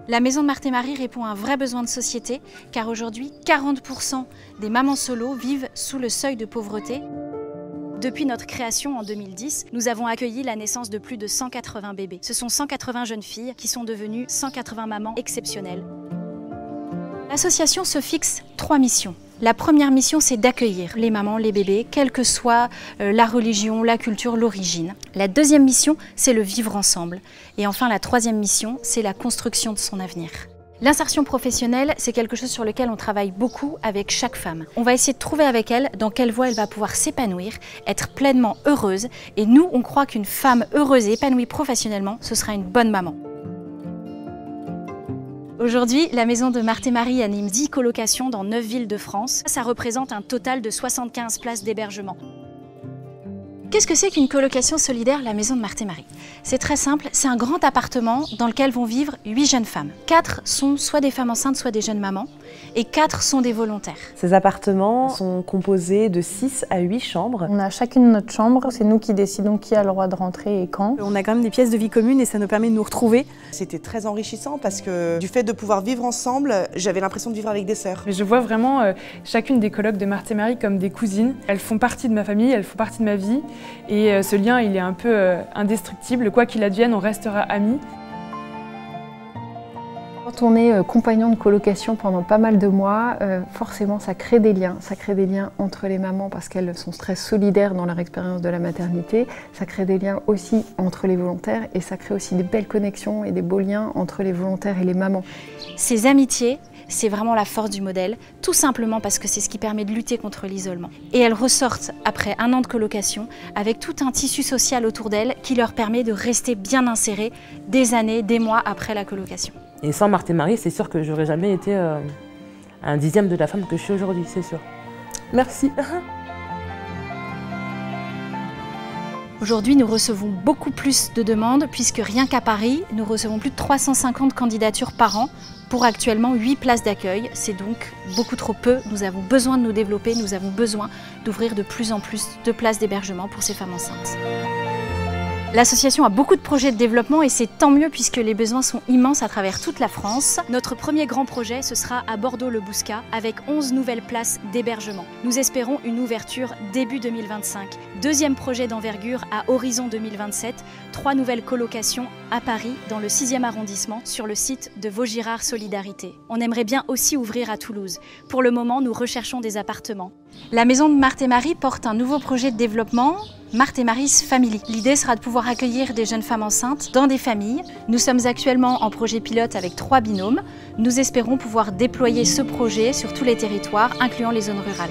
La Maison de Marthe et Marie répond à un vrai besoin de société, car aujourd'hui, 40% des mamans solo vivent sous le seuil de pauvreté. Depuis notre création en 2010, nous avons accueilli la naissance de plus de 180 bébés. Ce sont 180 jeunes filles qui sont devenues 180 mamans exceptionnelles. L'association se fixe 3 missions. La première mission, c'est d'accueillir les mamans, les bébés, quelle que soit la religion, la culture, l'origine. La deuxième mission, c'est le vivre ensemble. Et enfin, la troisième mission, c'est la construction de son avenir. L'insertion professionnelle, c'est quelque chose sur lequel on travaille beaucoup avec chaque femme. On va essayer de trouver avec elle dans quelle voie elle va pouvoir s'épanouir, être pleinement heureuse. Et nous, on croit qu'une femme heureuse et épanouie professionnellement, ce sera une bonne maman. Aujourd'hui, la Maison de Marthe et Marie anime 10 colocations dans 9 villes de France. Ça représente un total de 75 places d'hébergement. Qu'est-ce que c'est qu'une colocation solidaire, la Maison de Marthe et Marie? C'est très simple, c'est un grand appartement dans lequel vont vivre 8 jeunes femmes. 4 sont soit des femmes enceintes, soit des jeunes mamans, et 4 sont des volontaires. Ces appartements sont composés de 6 à 8 chambres. On a chacune notre chambre, c'est nous qui décidons qui a le droit de rentrer et quand. On a quand même des pièces de vie communes et ça nous permet de nous retrouver. C'était très enrichissant parce que du fait de pouvoir vivre ensemble, j'avais l'impression de vivre avec des sœurs. Je vois vraiment chacune des colocs de Marthe et Marie comme des cousines. Elles font partie de ma famille, elles font partie de ma vie. Et ce lien, il est un peu indestructible. Quoi qu'il advienne, on restera amis. Quand on est compagnon de colocation pendant pas mal de mois, forcément ça crée des liens. Ça crée des liens entre les mamans parce qu'elles sont très solidaires dans leur expérience de la maternité. Ça crée des liens aussi entre les volontaires et ça crée aussi des belles connexions et des beaux liens entre les volontaires et les mamans. Ces amitiés, c'est vraiment la force du modèle, tout simplement parce que c'est ce qui permet de lutter contre l'isolement. Et elles ressortent après un an de colocation avec tout un tissu social autour d'elles qui leur permet de rester bien insérées des années, des mois après la colocation. Et sans Marthe et Marie, c'est sûr que j'aurais jamais été un dixième de la femme que je suis aujourd'hui, c'est sûr. Merci. Aujourd'hui, nous recevons beaucoup plus de demandes puisque rien qu'à Paris, nous recevons plus de 350 candidatures par an pour actuellement 8 places d'accueil. C'est donc beaucoup trop peu. Nous avons besoin de nous développer, nous avons besoin d'ouvrir de plus en plus de places d'hébergement pour ces femmes enceintes. L'association a beaucoup de projets de développement et c'est tant mieux puisque les besoins sont immenses à travers toute la France. Notre premier grand projet, ce sera à Bordeaux-le-Bouscat avec 11 nouvelles places d'hébergement. Nous espérons une ouverture début 2025. Deuxième projet d'envergure à horizon 2027, 3 nouvelles colocations à Paris dans le 6e arrondissement sur le site de Vaugirard Solidarité. On aimerait bien aussi ouvrir à Toulouse. Pour le moment, nous recherchons des appartements. La Maison de Marthe et Marie porte un nouveau projet de développement, Marthe et Marie's Family. L'idée sera de pouvoir accueillir des jeunes femmes enceintes dans des familles. Nous sommes actuellement en projet pilote avec 3 binômes. Nous espérons pouvoir déployer ce projet sur tous les territoires, incluant les zones rurales.